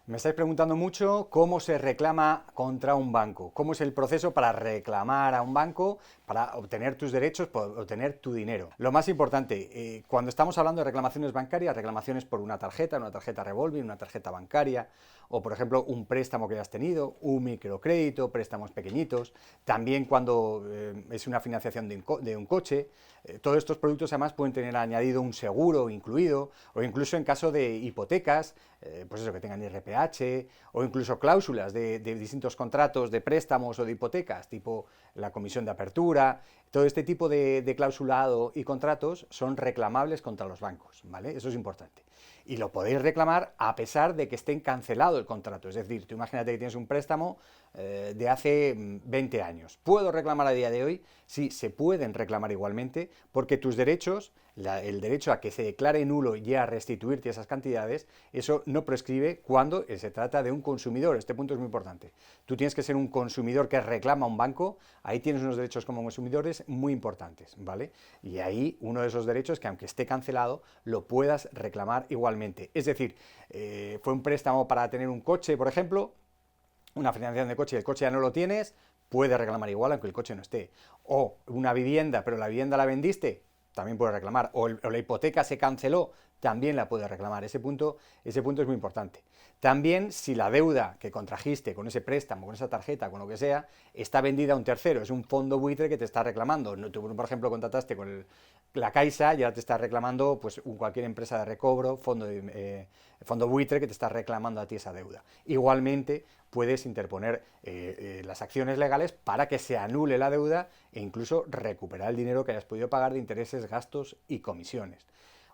Me estáis preguntando mucho cómo se reclama contra un banco, cómo es el proceso para reclamar a un banco, para obtener tus derechos, para obtener tu dinero. Lo más importante, cuando estamos hablando de reclamaciones bancarias, reclamaciones por una tarjeta revolving, una tarjeta bancaria, o por ejemplo un préstamo que hayas tenido, un microcrédito, préstamos pequeñitos, también cuando es una financiación de un coche, todos estos productos además pueden tener añadido un seguro incluido, o incluso en caso de hipotecas, pues eso, que tengan IRPH, o incluso cláusulas de distintos contratos de préstamos o de hipotecas, tipo la comisión de apertura. Todo este tipo de clausulado y contratos son reclamables contra los bancos, ¿vale? Eso es importante. Y lo podéis reclamar a pesar de que estén cancelado el contrato. Es decir, tú imagínate que tienes un préstamo de hace 20 años. ¿Puedo reclamar a día de hoy? Sí, se pueden reclamar igualmente, porque tus derechos, el derecho a que se declare nulo y a restituirte esas cantidades, eso no prescribe cuando se trata de un consumidor. Este punto es muy importante. Tú tienes que ser un consumidor que reclama a un banco, ahí tienes unos derechos como consumidores muy importantes, ¿vale? Y ahí uno de esos derechos que aunque esté cancelado, lo puedas reclamar igualmente. Es decir, fue un préstamo para tener un coche, por ejemplo, una financiación de coche y el coche ya no lo tienes, puedes reclamar igual aunque el coche no esté. O una vivienda, pero la vivienda la vendiste, también puedes reclamar. O la hipoteca se canceló, también la puedes reclamar. Ese punto es muy importante. También si la deuda que contrajiste con ese préstamo, con esa tarjeta, con lo que sea, está vendida a un tercero, es un fondo buitre que te está reclamando. Tú, por ejemplo, contrataste con la Caixa y ahora te está reclamando pues, cualquier empresa de recobro, fondo buitre que te está reclamando a ti esa deuda. Igualmente puedes interponer las acciones legales para que se anule la deuda e incluso recuperar el dinero que hayas podido pagar de intereses, gastos y comisiones.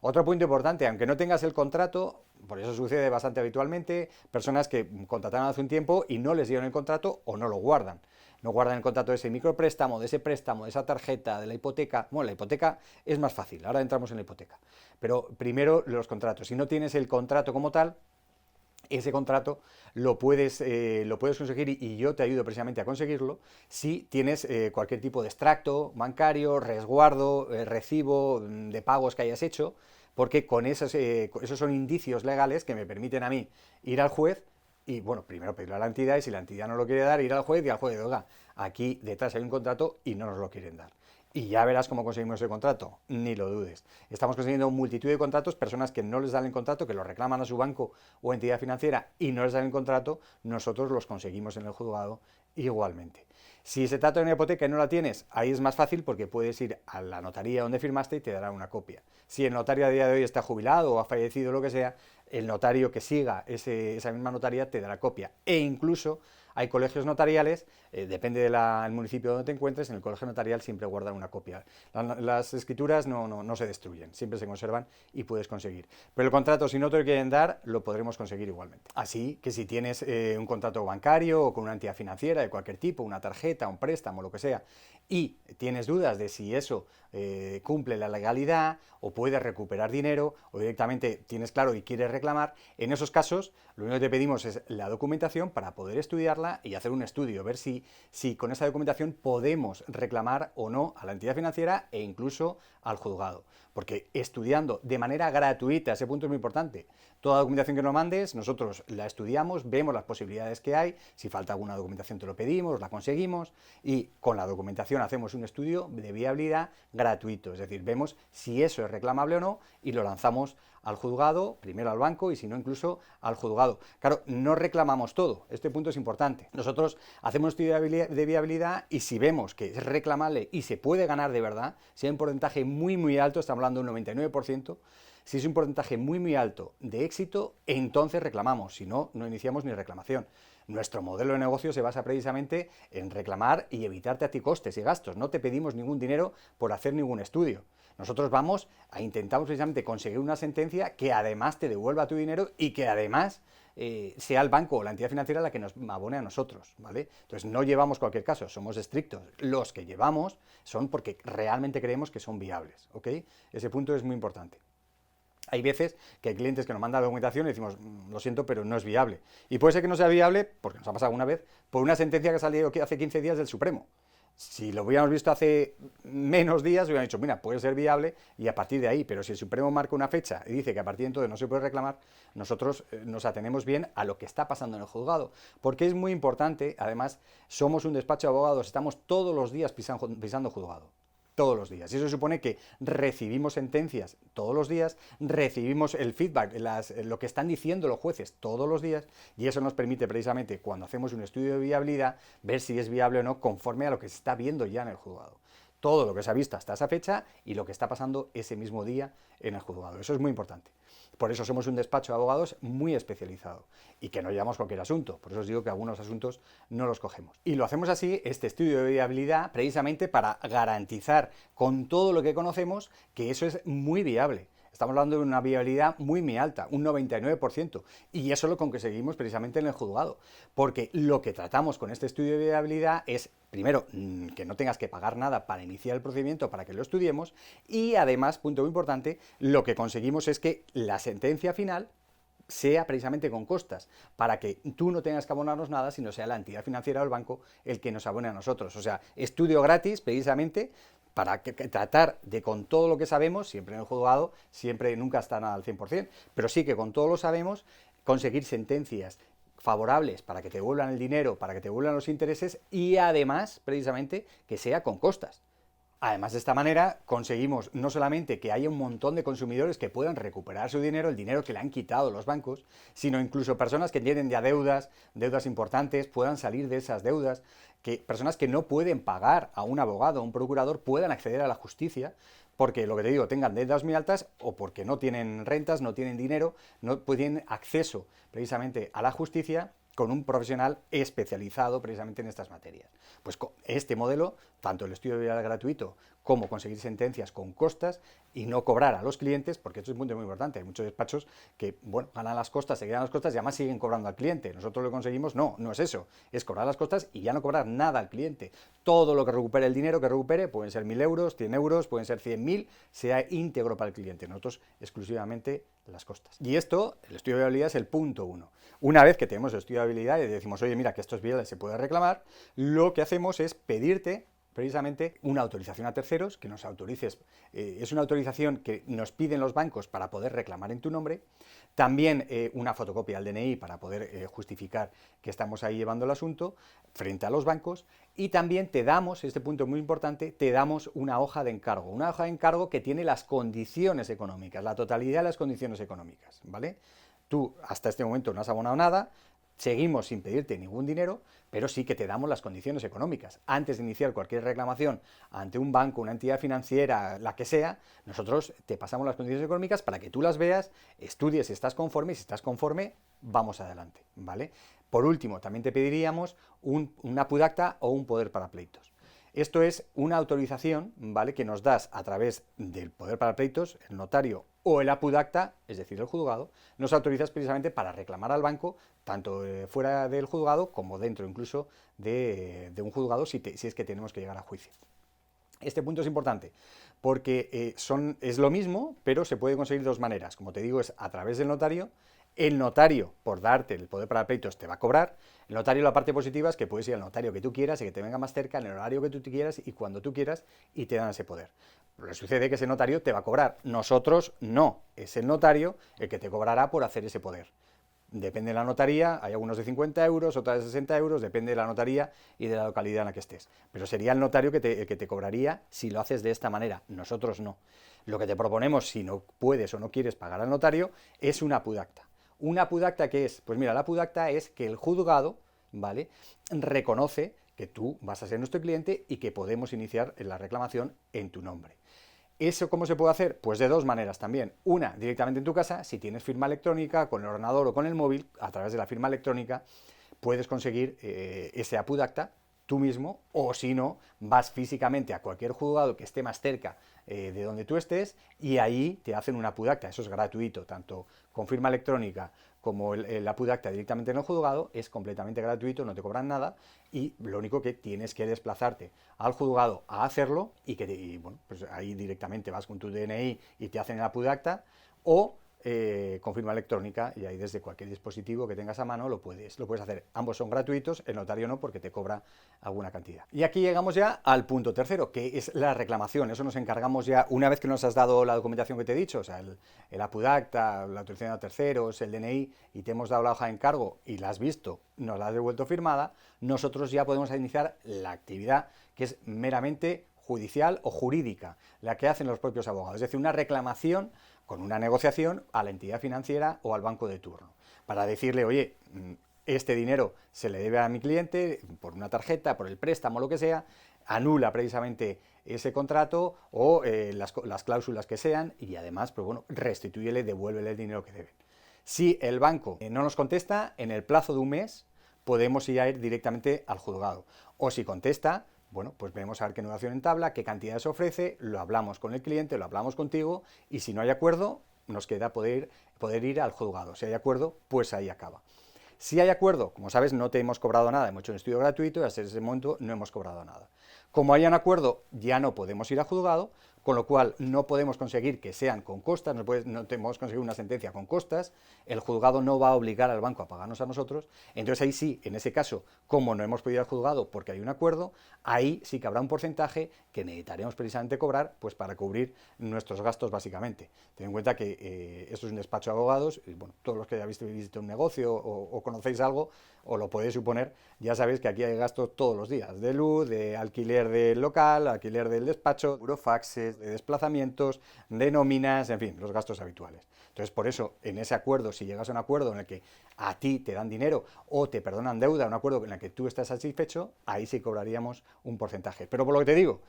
Otro punto importante, aunque no tengas el contrato, por eso sucede bastante habitualmente, personas que contrataron hace un tiempo y no les dieron el contrato o no lo guardan. No guardan el contrato de ese micropréstamo, de ese préstamo, de esa tarjeta, de la hipoteca. Bueno, la hipoteca es más fácil, ahora entramos en la hipoteca. Pero primero los contratos. Si no tienes el contrato como tal, ese contrato lo puedes conseguir y yo te ayudo precisamente a conseguirlo si tienes cualquier tipo de extracto bancario, resguardo, recibo de pagos que hayas hecho, porque con esos son indicios legales que me permiten a mí ir al juez y, bueno, primero pedirle a la entidad y si la entidad no lo quiere dar, ir al juez y al juez, oiga, aquí detrás hay un contrato y no nos lo quieren dar. Y ya verás cómo conseguimos ese contrato, ni lo dudes. Estamos consiguiendo multitud de contratos, personas que no les dan el contrato, que lo reclaman a su banco o entidad financiera y no les dan el contrato, nosotros los conseguimos en el juzgado igualmente. Si se trata de una hipoteca y no la tienes, ahí es más fácil porque puedes ir a la notaría donde firmaste y te darán una copia. Si el notario a día de hoy está jubilado o ha fallecido o lo que sea, el notario que siga esa misma notaría te dará copia. E incluso hay colegios notariales, depende del municipio donde te encuentres, en el colegio notarial siempre guardan una copia. Las escrituras no se destruyen, siempre se conservan y puedes conseguir. Pero el contrato, si no te lo quieren dar, lo podremos conseguir igualmente. Así que si tienes un contrato bancario o con una entidad financiera de cualquier tipo, una tarjeta, un préstamo, lo que sea, y tienes dudas de si eso cumple la legalidad o puedes recuperar dinero o directamente tienes claro y quieres reclamar, en esos casos lo único que te pedimos es la documentación para poder estudiarla y hacer un estudio, ver si con esa documentación podemos reclamar o no a la entidad financiera e incluso al juzgado. Porque estudiando de manera gratuita, ese punto es muy importante, toda documentación que nos mandes, nosotros la estudiamos, vemos las posibilidades que hay, si falta alguna documentación te lo pedimos, la conseguimos y con la documentación hacemos un estudio de viabilidad gratuito, es decir, vemos si eso es reclamable o no y lo lanzamos al juzgado, primero al banco y si no incluso al juzgado. Claro, no reclamamos todo, este punto es importante. Nosotros hacemos un estudio de viabilidad y si vemos que es reclamable y se puede ganar de verdad, si hay un porcentaje muy alto, estamos hablando de un 99%, si es un porcentaje muy alto de éxito, entonces reclamamos, si no, no iniciamos ni reclamación. Nuestro modelo de negocio se basa precisamente en reclamar y evitarte a ti costes y gastos. No te pedimos ningún dinero por hacer ningún estudio. Nosotros intentamos precisamente conseguir una sentencia que además te devuelva tu dinero y que además sea el banco o la entidad financiera la que nos abone a nosotros, ¿vale? Entonces no llevamos cualquier caso, somos estrictos. Los que llevamos son porque realmente creemos que son viables, ¿ok? Ese punto es muy importante. Hay veces que hay clientes que nos mandan la documentación y decimos, lo siento, pero no es viable. Y puede ser que no sea viable, porque nos ha pasado alguna vez, por una sentencia que ha salido hace 15 días del Supremo. Si lo hubiéramos visto hace menos días, hubiéramos dicho, mira, puede ser viable y a partir de ahí, pero si el Supremo marca una fecha y dice que a partir de entonces no se puede reclamar, nosotros nos atenemos bien a lo que está pasando en el juzgado, porque es muy importante, además, somos un despacho de abogados, estamos todos los días pisando juzgado. Todos los días. Y eso supone que recibimos sentencias todos los días, recibimos el feedback, lo que están diciendo los jueces todos los días, y eso nos permite precisamente, cuando hacemos un estudio de viabilidad, ver si es viable o no conforme a lo que se está viendo ya en el juzgado. Todo lo que se ha visto hasta esa fecha y lo que está pasando ese mismo día en el juzgado. Eso es muy importante. Por eso somos un despacho de abogados muy especializado y que no llevamos cualquier asunto. Por eso os digo que algunos asuntos no los cogemos. Y lo hacemos así, este estudio de viabilidad, precisamente para garantizar con todo lo que conocemos que eso es muy viable. Estamos hablando de una viabilidad muy alta, un 99%, y eso es lo que conseguimos precisamente en el juzgado, porque lo que tratamos con este estudio de viabilidad es, primero, que no tengas que pagar nada para iniciar el procedimiento para que lo estudiemos, y además, punto muy importante, lo que conseguimos es que la sentencia final sea precisamente con costas, para que tú no tengas que abonarnos nada, sino sea la entidad financiera o el banco el que nos abone a nosotros. O sea, estudio gratis precisamente para tratar de, con todo lo que sabemos, siempre en el juzgado, siempre nunca está nada al 100%, pero sí que con todo lo sabemos, conseguir sentencias favorables para que te devuelvan el dinero, para que te devuelvan los intereses y además, precisamente, que sea con costas. Además, de esta manera conseguimos no solamente que haya un montón de consumidores que puedan recuperar su dinero, el dinero que le han quitado los bancos, sino incluso personas que tienen ya deudas importantes, puedan salir de esas deudas, que personas que no pueden pagar a un abogado, a un procurador, puedan acceder a la justicia, porque lo que te digo, tengan deudas muy altas o porque no tienen rentas, no tienen dinero, no tienen acceso precisamente a la justicia con un profesional especializado precisamente en estas materias. Pues con este modelo, tanto el estudio de viabilidad gratuito como conseguir sentencias con costas y no cobrar a los clientes, porque esto es un punto muy importante. Hay muchos despachos que, bueno, ganan las costas, se quedan las costas y además siguen cobrando al cliente. Nosotros lo conseguimos, no es eso, es cobrar las costas y ya no cobrar nada al cliente. Todo lo que recupere el dinero que recupere, pueden ser 1.000 euros, 100 euros, pueden ser 100.000, sea íntegro para el cliente. Nosotros exclusivamente las costas. Y esto, el estudio de viabilidad es el punto 1. Una vez que tenemos el estudio de viabilidad y decimos, oye, mira, que esto es viable, se puede reclamar, lo que hacemos es pedirte precisamente una autorización a terceros, que nos autorices, es una autorización que nos piden los bancos para poder reclamar en tu nombre, también una fotocopia del DNI para poder justificar que estamos ahí llevando el asunto frente a los bancos, y también te damos, este punto es muy importante, te damos una hoja de encargo que tiene las condiciones económicas, la totalidad de las condiciones económicas, ¿vale? Tú hasta este momento no has abonado nada, seguimos sin pedirte ningún dinero, pero sí que te damos las condiciones económicas. Antes de iniciar cualquier reclamación ante un banco, una entidad financiera, la que sea, nosotros te pasamos las condiciones económicas para que tú las veas, estudies si estás conforme y si estás conforme, vamos adelante, ¿vale? Por último, también te pediríamos una PUDACTA o un poder para pleitos. Esto es una autorización, ¿vale?, que nos das a través del poder para pleitos, el notario o el APUDACTA, es decir, el juzgado, nos autorizas precisamente para reclamar al banco, tanto fuera del juzgado como dentro incluso de un juzgado si es que tenemos que llegar a juicio. Este punto es importante porque es lo mismo, pero se puede conseguir de dos maneras. Como te digo, es a través del notario. El notario, por darte el poder para pleitos, te va a cobrar. El notario, la parte positiva es que puedes ir al notario que tú quieras y que te venga más cerca, en el horario que tú quieras y cuando tú quieras, y te dan ese poder. Pero sucede que ese notario te va a cobrar. Nosotros no. Es el notario el que te cobrará por hacer ese poder. Depende de la notaría, hay algunos de 50 euros, otras de 60 euros, depende de la notaría y de la localidad en la que estés. Pero sería el notario el que te cobraría si lo haces de esta manera, nosotros no. Lo que te proponemos, si no puedes o no quieres pagar al notario, es una PUDACTA. ¿Una PUDACTA qué es? Pues mira, la PUDACTA es que el juzgado, ¿vale?, reconoce que tú vas a ser nuestro cliente y que podemos iniciar la reclamación en tu nombre. ¿Eso cómo se puede hacer? Pues de dos maneras también. Una, directamente en tu casa, si tienes firma electrónica, con el ordenador o con el móvil, a través de la firma electrónica, puedes conseguir ese APUDACTA tú mismo, o si no, vas físicamente a cualquier juzgado que esté más cerca de donde tú estés y ahí te hacen una APUDACTA. Eso es gratuito, tanto con firma electrónica como el APUDACTA directamente en el juzgado, es completamente gratuito, no te cobran nada y lo único que tienes que desplazarte al juzgado a hacerlo y bueno, pues ahí directamente vas con tu DNI y te hacen el APUDACTA, o con firma electrónica, y ahí desde cualquier dispositivo que tengas a mano lo puedes hacer. Ambos son gratuitos, el notario no, porque te cobra alguna cantidad. Y aquí llegamos ya al punto tercero, que es la reclamación. Eso nos encargamos ya, una vez que nos has dado la documentación que te he dicho, o sea, el APUDACTA, la autorización a terceros, el DNI, y te hemos dado la hoja de encargo y la has visto, nos la has devuelto firmada, nosotros ya podemos iniciar la actividad que es meramente judicial o jurídica, la que hacen los propios abogados, es decir, una reclamación con una negociación a la entidad financiera o al banco de turno, para decirle, oye, este dinero se le debe a mi cliente por una tarjeta, por el préstamo, lo que sea, anula precisamente ese contrato o las cláusulas que sean, y además, pues bueno, restitúyele, devuélvele el dinero que deben. Si el banco no nos contesta, en el plazo de un mes podemos ir directamente al juzgado. O si contesta, bueno, pues veremos a ver qué negociación entabla, qué cantidades ofrece, lo hablamos con el cliente, lo hablamos contigo, y si no hay acuerdo, nos queda poder ir al juzgado. Si hay acuerdo, pues ahí acaba. Si hay acuerdo, como sabes, no te hemos cobrado nada, hemos hecho un estudio gratuito y hasta ese momento no hemos cobrado nada. Como haya un acuerdo, ya no podemos ir al juzgado, con lo cual no podemos conseguir que sean con costas, no podemos conseguir una sentencia con costas, el juzgado no va a obligar al banco a pagarnos a nosotros, entonces ahí sí, en ese caso, como no hemos podido ir al juzgado porque hay un acuerdo, ahí sí que habrá un porcentaje que necesitaremos precisamente cobrar, pues para cubrir nuestros gastos básicamente. Ten en cuenta que esto es un despacho de abogados, y bueno, todos los que hayáis visto un negocio o conocéis algo, o lo podéis suponer, ya sabéis que aquí hay gastos todos los días, de luz, de alquiler del local, alquiler del despacho, burofaxes, de desplazamientos, de nóminas, en fin, los gastos habituales. Entonces, por eso, en ese acuerdo, si llegas a un acuerdo en el que a ti te dan dinero o te perdonan deuda, un acuerdo en el que tú estás satisfecho, ahí sí cobraríamos un porcentaje. Pero por lo que te digo,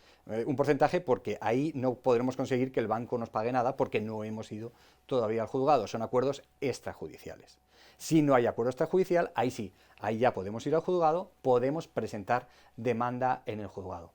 un porcentaje porque ahí no podremos conseguir que el banco nos pague nada porque no hemos ido todavía al juzgado, son acuerdos extrajudiciales. Si no hay acuerdo extrajudicial, ahí sí, ahí ya podemos ir al juzgado, podemos presentar demanda en el juzgado.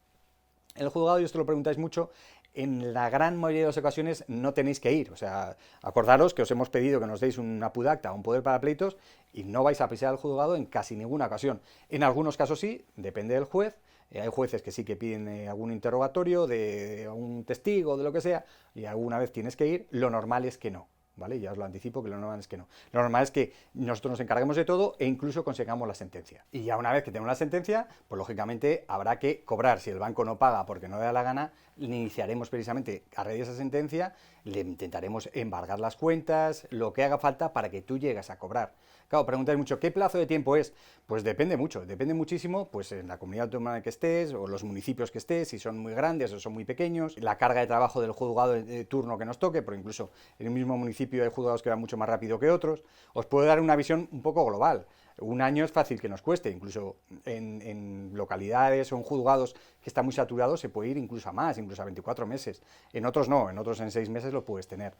En el juzgado, y esto lo preguntáis mucho, en la gran mayoría de las ocasiones no tenéis que ir, o sea, acordaros que os hemos pedido que nos deis un APUDACTA, un poder para pleitos, y no vais a pisar al juzgado en casi ninguna ocasión. En algunos casos sí, depende del juez, hay jueces que sí que piden algún interrogatorio de un testigo, de lo que sea, y alguna vez tienes que ir, lo normal es que no. ¿Vale? Ya os lo anticipo que lo normal es que no. Lo normal es que nosotros nos encarguemos de todo e incluso consigamos la sentencia. Y ya una vez que tenemos la sentencia, pues lógicamente habrá que cobrar. Si el banco no paga porque no le da la gana, iniciaremos precisamente a raíz de esa sentencia, le intentaremos embargar las cuentas, lo que haga falta para que tú llegues a cobrar. Claro, preguntáis mucho, ¿qué plazo de tiempo es? Pues depende mucho, depende muchísimo, pues en la comunidad autónoma en la que estés, o los municipios que estés, si son muy grandes o son muy pequeños, la carga de trabajo del juzgado de turno que nos toque, porque incluso en el mismo municipio hay juzgados que van mucho más rápido que otros. Os puedo dar una visión un poco global. Un año es fácil que nos cueste, incluso en localidades o en juzgados que están muy saturados se puede ir incluso a más, incluso a 24 meses. En otros no, en otros en 6 meses lo puedes tener.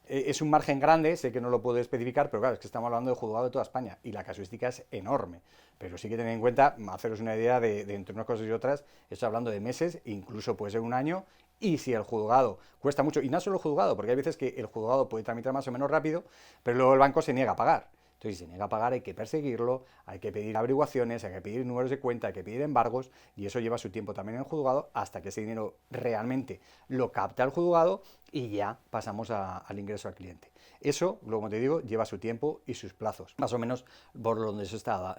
Es un margen grande, sé que no lo puedo especificar, pero claro, es que estamos hablando de juzgado de toda España y la casuística es enorme. Pero sí que tened en cuenta, haceros una idea de entre unas cosas y otras, estoy hablando de meses, incluso puede ser un año, y si el juzgado cuesta mucho, y no solo el juzgado, porque hay veces que el juzgado puede tramitar más o menos rápido, pero luego el banco se niega a pagar. Entonces, si se niega a pagar, hay que perseguirlo, hay que pedir averiguaciones, hay que pedir números de cuenta, hay que pedir embargos, y eso lleva su tiempo también en el juzgado hasta que ese dinero realmente lo capta el juzgado y ya pasamos al ingreso al cliente. Eso, como te digo, lleva su tiempo y sus plazos, más o menos por donde se está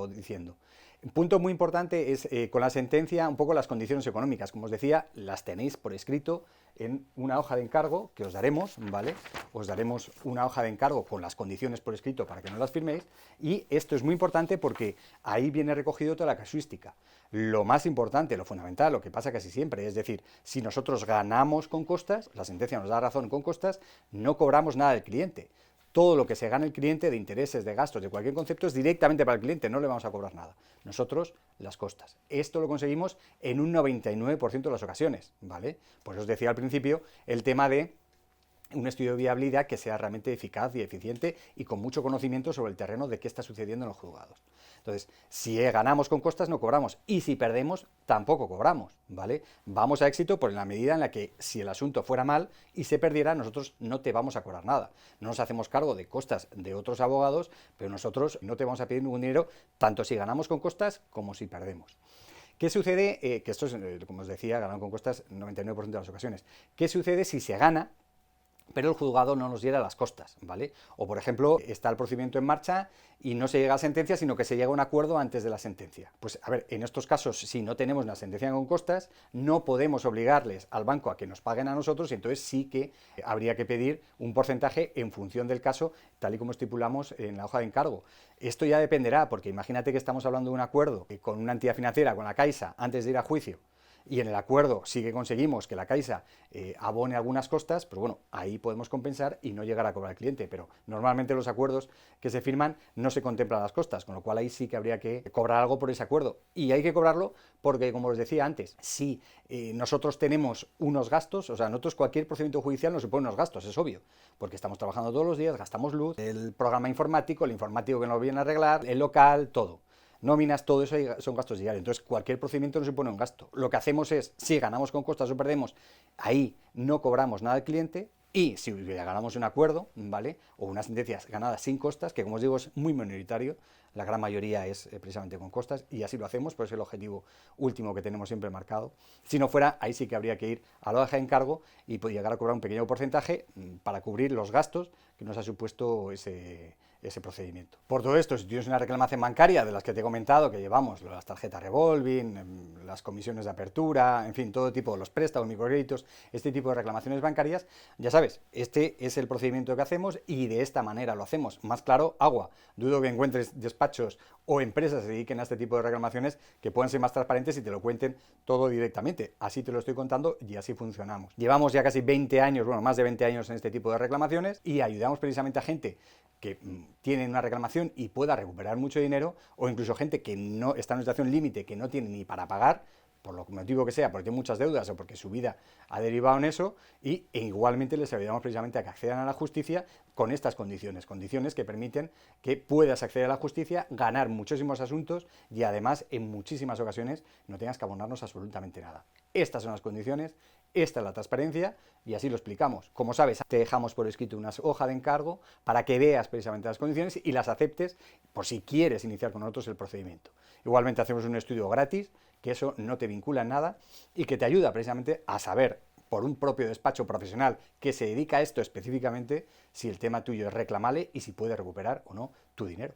diciendo. Un punto muy importante es con la sentencia un poco las condiciones económicas. Como os decía, las tenéis por escrito en una hoja de encargo que os daremos, ¿vale? Os daremos una hoja de encargo con las condiciones por escrito para que no las firméis, y esto es muy importante porque ahí viene recogido toda la casuística. Lo más importante, lo fundamental, lo que pasa casi siempre, es decir, si nosotros ganamos con costas, la sentencia nos da razón con costas, no cobramos nada del cliente. Todo lo que se gane el cliente de intereses, de gastos, de cualquier concepto es directamente para el cliente, no le vamos a cobrar nada. Nosotros, las costas. Esto lo conseguimos en un 99% de las ocasiones, ¿vale? Pues os decía al principio el tema de un estudio de viabilidad que sea realmente eficaz y eficiente y con mucho conocimiento sobre el terreno de qué está sucediendo en los juzgados. Entonces, si ganamos con costas no cobramos, y si perdemos tampoco cobramos, ¿vale? Vamos a éxito por la medida en la que si el asunto fuera mal y se perdiera, nosotros no te vamos a cobrar nada. No nos hacemos cargo de costas de otros abogados, pero nosotros no te vamos a pedir ningún dinero, tanto si ganamos con costas como si perdemos. ¿Qué sucede? Que esto es, como os decía, ganar con costas 99% de las ocasiones. ¿Qué sucede si se gana pero el juzgado no nos diera las costas, ¿vale? O, por ejemplo, está el procedimiento en marcha y no se llega a sentencia, sino que se llega a un acuerdo antes de la sentencia. Pues, a ver, en estos casos, si no tenemos una sentencia con costas, no podemos obligarles al banco a que nos paguen a nosotros, y entonces sí que habría que pedir un porcentaje en función del caso, tal y como estipulamos en la hoja de encargo. Esto ya dependerá, porque imagínate que estamos hablando de un acuerdo con una entidad financiera, con la Caixa, antes de ir a juicio, y en el acuerdo sí que conseguimos que la Caixa abone algunas costas, pues bueno, ahí podemos compensar y no llegar a cobrar al cliente, pero normalmente los acuerdos que se firman no se contemplan las costas, con lo cual ahí sí que habría que cobrar algo por ese acuerdo. Y hay que cobrarlo porque, como os decía antes, si nosotros tenemos unos gastos, o sea, nosotros cualquier procedimiento judicial nos supone unos gastos, es obvio, porque estamos trabajando todos los días, gastamos luz, el programa informático, el informático que nos viene a arreglar, el local, todo. Nóminas, todo eso son gastos diarios. Entonces, cualquier procedimiento nos supone un gasto. Lo que hacemos es, si ganamos con costas o perdemos, ahí no cobramos nada al cliente. Y si ganamos un acuerdo, ¿vale? O unas sentencias ganadas sin costas, que como os digo es muy minoritario, la gran mayoría es precisamente con costas, y así lo hacemos, pues es el objetivo último que tenemos siempre marcado. Si no fuera, ahí sí que habría que ir a la hoja de encargo y llegar a cobrar un pequeño porcentaje para cubrir los gastos que nos ha supuesto ese procedimiento. Por todo esto, si tienes una reclamación bancaria de las que te he comentado, que llevamos, las tarjetas revolving, las comisiones de apertura, en fin, todo tipo, los préstamos, microcréditos, este tipo de reclamaciones bancarias, ya sabes, este es el procedimiento que hacemos y de esta manera lo hacemos. Más claro, agua. Dudo que encuentres despachos o empresas que se dediquen a este tipo de reclamaciones que puedan ser más transparentes y te lo cuenten todo directamente. Así te lo estoy contando y así funcionamos. Llevamos ya casi 20 años, bueno, más de 20 años en este tipo de reclamaciones, y ayudamos precisamente a gente que tiene una reclamación y pueda recuperar mucho dinero, o incluso gente que no está en una situación límite, que no tiene ni para pagar, por lo motivo que sea, porque tiene muchas deudas o porque su vida ha derivado en eso, y igualmente les ayudamos precisamente a que accedan a la justicia con estas condiciones, condiciones que permiten que puedas acceder a la justicia, ganar muchísimos asuntos y además en muchísimas ocasiones no tengas que abonarnos absolutamente nada. Estas son las condiciones, esta es la transparencia y así lo explicamos. Como sabes, te dejamos por escrito una hoja de encargo para que veas precisamente las condiciones y las aceptes por si quieres iniciar con nosotros el procedimiento. Igualmente hacemos un estudio gratis, que eso no te vincula en nada y que te ayuda precisamente a saber por un propio despacho profesional que se dedica a esto específicamente si el tema tuyo es reclamable y si puedes recuperar o no tu dinero.